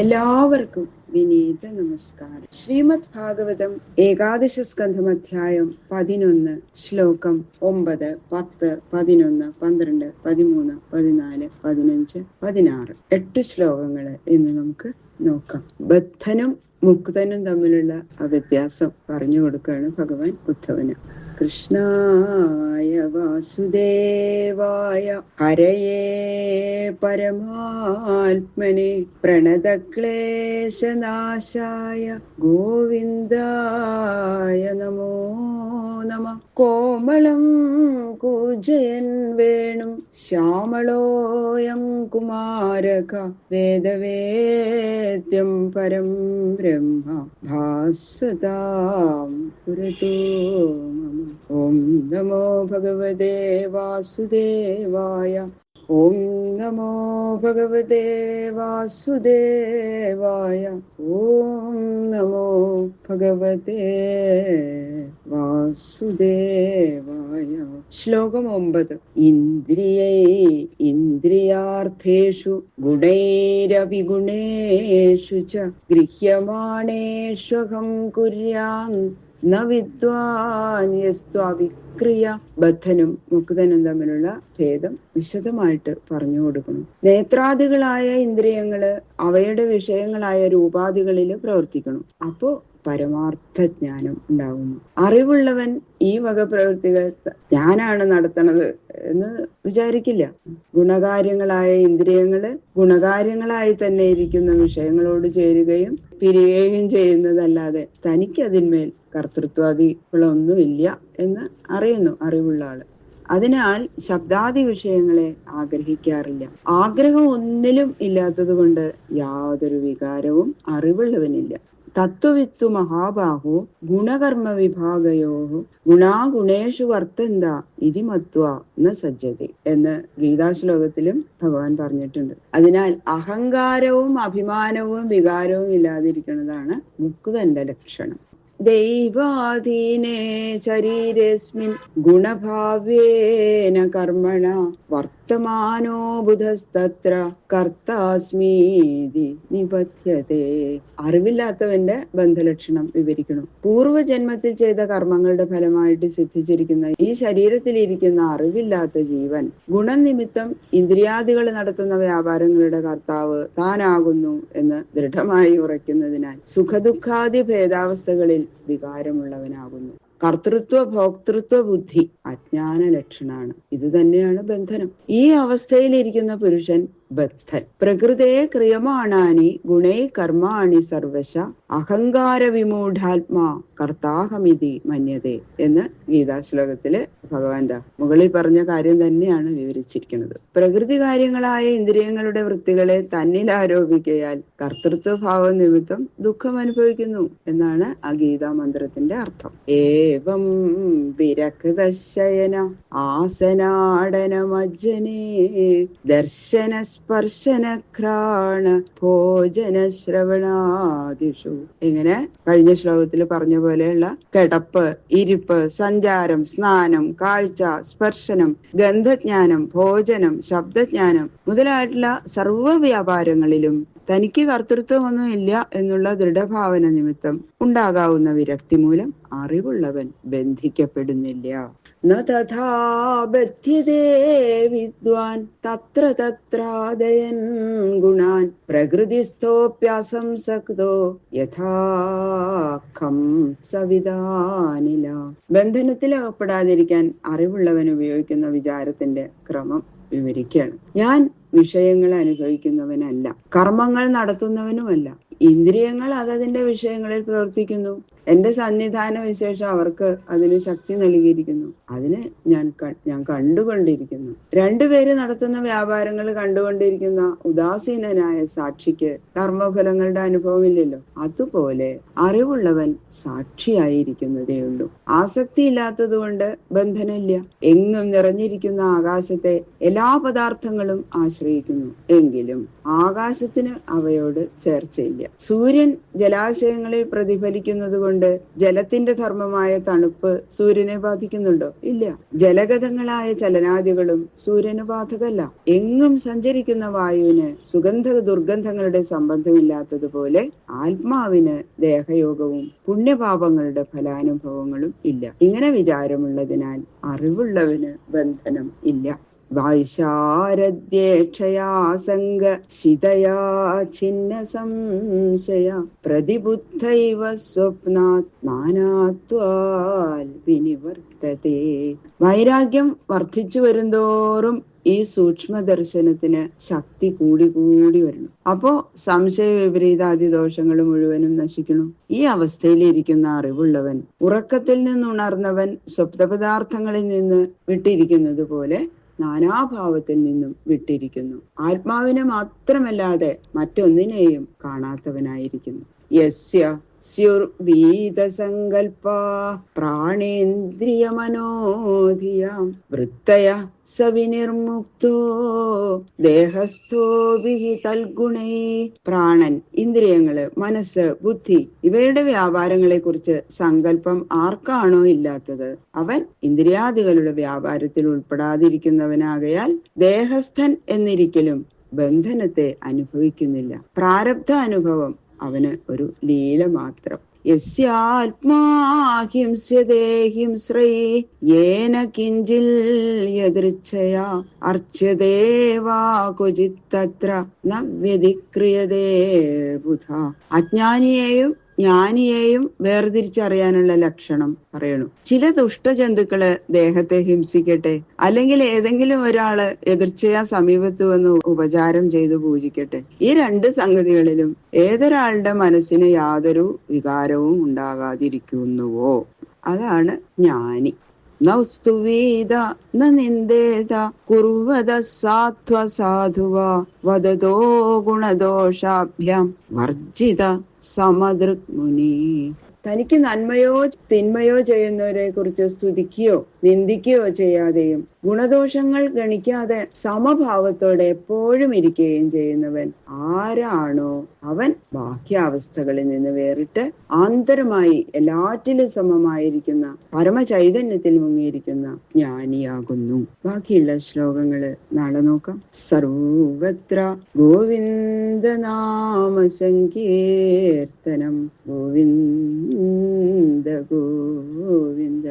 എല്ലാവർക്കും വിനീത നമസ്കാരം. ശ്രീമദ് ഭാഗവതം ഏകാദശ സ്കന്ധം അധ്യായം 11 ശ്ലോകം 9, 10, 11, 12, 13, 14, 15, 16 8 ശ്ലോകങ്ങള് ഇന്ന് നമുക്ക് നോക്കാം. ബദ്ധനും മുക്തനും തമ്മിലുള്ള ആ വ്യത്യാസം പറഞ്ഞു കൊടുക്കുകയാണ് ഭഗവാൻ ഉദ്ധവന്. കൃഷ്ണായ വാസുദേവായ ഹരയേ പരമാത്മനെ പ്രണതക്ലേശനാശായ ഗോവിന്ദായ നമോ നമഃ. കോമളം കൂജയൻ വേണും ശ്യാമളോയം കുമാരക വേദവേദ്യം പരം ബ്രഹ്മ ഭാസതാം പുരതോ മമ. ഓം നമോ ഭഗവതേ വാസുദേവായ. ഓം നമോ ഭഗവതേ വാസുദേവായ. ഓം നമോ ഭഗവതേ വാസുദേവായ. ശ്ലോകം 9. ഇന്ദ്രിയൈ ഇന്ദ്രിയാർത്ഥേഷു ഗുണൈരപി ഗുണേഷു ച ഗൃഹ്യമാണേഷ്വഹം കുര്യാം ന വിദ്വാൻ യസ്ത്വവിക്രിയ. ബദ്ധനും മുക്തനും തമ്മിലുള്ള ഭേദം വിശദമായിട്ട് പറഞ്ഞു കൊടുക്കണം. നേത്രാദികളായ ഇന്ദ്രിയങ്ങള് അവയുടെ വിഷയങ്ങളായ രൂപാദികളില് പ്രവർത്തിക്കണം. അപ്പോ പരമാർത്ഥ ജ്ഞാനം ഉണ്ടാകുന്നു. അറിവുള്ളവൻ ഈ വക പ്രവൃത്തികൾ ഞാനാണ് നടത്തണത് എന്ന് വിചാരിക്കില്ല. ഗുണകാര്യങ്ങളായ ഇന്ദ്രിയങ്ങള് ഗുണകാര്യങ്ങളായി തന്നെ ഇരിക്കുന്ന വിഷയങ്ങളോട് ചേരുകയും പിരിയുകയും ചെയ്യുന്നതല്ലാതെ തനിക്ക് അതിന്മേൽ കർത്തൃത്വാദികളൊന്നുമില്ല എന്ന് അറിയുന്നു അറിവുള്ള ആള്. അതിനാൽ ശബ്ദാദി വിഷയങ്ങളെ ആഗ്രഹിക്കാറില്ല. ആഗ്രഹം ഒന്നിലും ഇല്ലാത്തത് കൊണ്ട് യാതൊരു വികാരവും അറിവുള്ളവനില്ല. തത്വവിത്തു മഹാബാഹോ ഗുണകർമ്മ വിഭാഗയോ ഗുണാഗുണേഷു വർത്തന്ത ഇതി മത്വ ന സജ്ജതി എന്ന് ഗീതാശ്ലോകത്തിലും ഭഗവാൻ പറഞ്ഞിട്ടുണ്ട്. അതിനാൽ അഹങ്കാരവും അഭിമാനവും വികാരവും ഇല്ലാതിരിക്കുന്നതാണ് മുക്തന്റെ ലക്ഷണം. ദൈവാധീനേ ശരീരസ്മിൻ ഗുണഭാവേന കർമ്മണ വർത്തമാനോ ബുധസ്തത്ര കർത്താസ്മീതി നിബധ്യതേ. അറിവില്ലാത്തവന്റെ ബന്ധലക്ഷണം വിവരിക്കണം. പൂർവ്വജന്മത്തിൽ ചെയ്ത കർമ്മങ്ങളുടെ ഫലമായിട്ട് സിദ്ധിച്ചിരിക്കുന്ന ഈ ശരീരത്തിലിരിക്കുന്ന അറിവില്ലാത്ത ജീവൻ ഗുണനിമിത്തം ഇന്ദ്രിയാദികൾ നടത്തുന്ന വ്യാപാരങ്ങളുടെ കർത്താവ് താനാകുന്നു എന്ന് ദൃഢമായി ഉറയ്ക്കുന്നതിനാൽ സുഖദുഃഖാദി ഭേദാവസ്ഥകളിൽ വികാരമുള്ളവനാകുന്നു. കർത്തൃത്വ ഭോക്തൃത്വ ബുദ്ധി അജ്ഞാന ലക്ഷണാണ്. ഇത് തന്നെയാണ് ബന്ധനം. ഈ അവസ്ഥയിലിരിക്കുന്ന പുരുഷൻ ബദ്ധൻ. പ്രകൃതേ ക്രിയമാണാനി ഗുണൈ കർമാണി സർവശ അഹങ്കാര വിമൂഢാത്മാ കർത്താഹമിതി മന്യതേ എന്ന് ഗീതാശ്ലോകത്തില് ഭഗവാൻ മുകളിൽ പറഞ്ഞ കാര്യം തന്നെയാണ് വിവരിച്ചിരിക്കുന്നത്. പ്രകൃതി കാര്യങ്ങളായ ഇന്ദ്രിയങ്ങളുടെ വൃത്തികളെ തന്നിൽ ആരോപിക്കയാൽ കർത്തൃത്വഭാവ നിമിത്തം ദുഃഖം അനുഭവിക്കുന്നു എന്നാണ് ആ ഗീതാ മന്ത്രത്തിന്റെ അർത്ഥം. ഏവം വിരക്തശയന ആസനാടനമജ്ജനേ ദർശന സ്പർശനഘ്രാണ ഭോജന ശ്രവണാദിഷു. ഇങ്ങനെ കഴിഞ്ഞ ശ്ലോകത്തിൽ പറഞ്ഞ പോലെയുള്ള കിടപ്പ്, ഇരിപ്പ്, സഞ്ചാരം, സ്നാനം, കാഴ്ച, സ്പർശനം, ഗന്ധജ്ഞാനം, ഭോജനം, ശബ്ദജ്ഞാനം മുതലായിട്ടുള്ള സർവ്വ വ്യാപാരങ്ങളിലും തനിക്ക് കർത്തൃത്വമൊന്നും ഇല്ല എന്നുള്ള ദൃഢഭാവന നിമിത്തം ഉണ്ടാകാവുന്ന വിരക്തി മൂലം അറിവുള്ളവൻ ബന്ധിക്കപ്പെടുന്നില്ല. ന തഥാ ബധ്യതേ വിദ്വാൻ തത്ര തത്രാദയൻ ഗുണാൻ പ്രകൃതിസ്ഥോപ്യസംസക്തോ യഥാഖം സവിധാനില. ബന്ധനത്തിൽ അകപ്പെടാതിരിക്കാൻ അറിവുള്ളവൻ ഉപയോഗിക്കുന്ന വിചാരത്തിന്റെ ക്രമം വിവരിക്കുകയാണ്. ഞാൻ വിഷയങ്ങൾ അനുഭവിക്കുന്നവനല്ല, കർമ്മങ്ങൾ നടത്തുന്നവനുമല്ല. ഇന്ദ്രിയങ്ങൾ അതതിന്റെ വിഷയങ്ങളിൽ പ്രവർത്തിക്കുന്നു. എന്റെ സന്നിധാന വിശേഷം അവർക്ക് അതിന് ശക്തി നൽകിയിരിക്കുന്നു. അതിന് ഞാൻ കണ്ടുകൊണ്ടിരിക്കുന്നു. രണ്ടുപേര് നടത്തുന്ന വ്യാപാരങ്ങൾ കണ്ടുകൊണ്ടിരിക്കുന്ന ഉദാസീനനായ സാക്ഷിക്ക് കർമ്മഫലങ്ങളുടെ അനുഭവമില്ലല്ലോ. അതുപോലെ അറിവുള്ളവൻ സാക്ഷിയായിരിക്കുന്നതേ ഉള്ളൂ. ആസക്തി ഇല്ലാത്തത് കൊണ്ട് ബന്ധനമില്ല. എങ്ങും നിറഞ്ഞിരിക്കുന്ന ആകാശത്തെ എല്ലാ പദാർത്ഥങ്ങളും ആശ്രയിക്കുന്നു. എങ്കിലും ആകാശത്തിന് അവയോട് ചേർച്ചയില്ല. സൂര്യൻ ജലാശയങ്ങളിൽ പ്രതിഫലിക്കുന്നത് കൊണ്ട് കൊണ്ട് ജലത്തിന്റെ ധർമ്മമായ തണുപ്പ് സൂര്യനെ ബാധിക്കുന്നുണ്ടോ? ഇല്ല. ജലഗതങ്ങളായ ചലനാദികളും സൂര്യന് ബാധകല്ല. എങ്ങും സഞ്ചരിക്കുന്ന വായുവിന് സുഗന്ധ ദുർഗന്ധങ്ങളുടെ സംബന്ധമില്ലാത്തതുപോലെ ആത്മാവിന് ദേഹയോഗവും പുണ്യപാപങ്ങളുടെ ഫലാനുഭവങ്ങളും ഇല്ല. ഇങ്ങനെ വിചാരമുള്ളതിനാൽ അറിവുള്ളവന് ബന്ധനം ഇല്ല. വൈശാരദ്യേക്ഷയാ സംഗ ശിതയാ ഛിന്ന സംശയ പ്രതിബുദ്ധൈവ സ്വപ്നാത് നാനാത്വാൽ വിനിവർത്തതേ. വൈരാഗ്യം വർദ്ധിച്ചു വരുന്തോറും ഈ സൂക്ഷ്മ ദർശനത്തിന് ശക്തി കൂടി കൂടി വരുന്നു. അപ്പോ സംശയ വിപരീതാദി ദോഷങ്ങൾ മുഴുവനും നശിക്കുന്നു. ഈ അവസ്ഥയിലിരിക്കുന്ന അറിവുള്ളവൻ, ഉറക്കത്തിൽ നിന്നുണർന്നവൻ സ്വപ്നപദാർത്ഥങ്ങളിൽ നിന്ന് വിട്ടിരിക്കുന്നത് പോലെ നാനാഭാവത്തിൽ നിന്നും വിട്ടിരിക്കുന്നു. ആത്മാവിനെ മാത്രമല്ലാതെ മറ്റൊന്നിനെയും കാണാത്തവനായിരിക്കുന്നു. യസ്യ സ്യുർവീതസങ്കൽപ്പാ പ്രാണേന്ദ്രിയമനോധിയാം വൃത്തയ സവിനിർമുക്തോ ദേഹസ്ഥോഭിഃ തൽഗുണൈ. പ്രാണൻ, ഇന്ദ്രിയങ്ങള്, മനസ്സ്, ബുദ്ധി ഇവയുടെ വ്യാപാരങ്ങളെ കുറിച്ച് സങ്കല്പം ആർക്കാണോ ഇല്ലാത്തത് അവൻ ഇന്ദ്രിയാദികളുടെ വ്യാപാരത്തിൽ ഉൾപ്പെടാതിരിക്കുന്നവനാകയാൽ ദേഹസ്ഥൻ എന്നിരിക്കലും ബന്ധനത്തെ അനുഭവിക്കുന്നില്ല. പ്രാരബ്ധ അനുഭവം അവന് ഒരു ലീല മാത്രം. യസ്യാത്മാ ഹിംസ്യതേ ഹിംസ്രൈ യേന കിഞ്ചിൽ യദൃച്ഛയാ അർച്ച്യതേ വാ ക്വചിത് തത്ര ന വ്യതിക്രിയതേ ബുധാ. അജ്ഞാനിയെയും ജ്ഞാനിയെയും വേർതിരിച്ചറിയാനുള്ള ലക്ഷണം പറയണു. ചില ദുഷ്ടജന്തുക്കള് ദേഹത്തെ ഹിംസിക്കട്ടെ, അല്ലെങ്കിൽ ഏതെങ്കിലും ഒരാള് എതിർച്ചയാ സമീപത്ത് വന്ന് ഉപചാരം ചെയ്തു പൂജിക്കട്ടെ, ഈ രണ്ട് സംഗതികളിലും ഏതൊരാളുടെ മനസ്സിന് യാതൊരു വികാരവും ഉണ്ടാകാതിരിക്കുന്നുവോ അതാണ് ജ്ഞാനി. നൗസ്തുവേദ ന നിന്ദേത കുർവത സാത്വ സാധുവാ വദതോ ഗുണദോഷാഭ്യാം വർജിത സമദൃക് മുനി. തനിക്ക് നന്മയോ തിന്മയോ ചെയ്യുന്നവരെ കുറിച്ച് സ്തുതിക്കുകയോ നിന്ദിക്കുകയോ ചെയ്യാതെയും ഗുണദോഷങ്ങൾ ഗണിക്കാതെ സമഭാവത്തോടെ എപ്പോഴും ഇരിക്കുകയും ചെയ്യുന്നവൻ ആരാണോ അവൻ ബാഹ്യാവസ്ഥകളിൽ നിന്ന് വേറിട്ട് ആന്തരമായി എല്ലാറ്റിലും സമമായിരിക്കുന്ന പരമചൈതന്യത്തിൽ മുങ്ങിയിരിക്കുന്ന ജ്ഞാനിയാകുന്നു. ബാക്കിയുള്ള ശ്ലോകങ്ങള് നാളെ നോക്കാം. സർവത്ര ഗോവിന്ദ നാമ സങ്കീർത്തനം ഗോവിന്ദ ഗോവിന്ദ.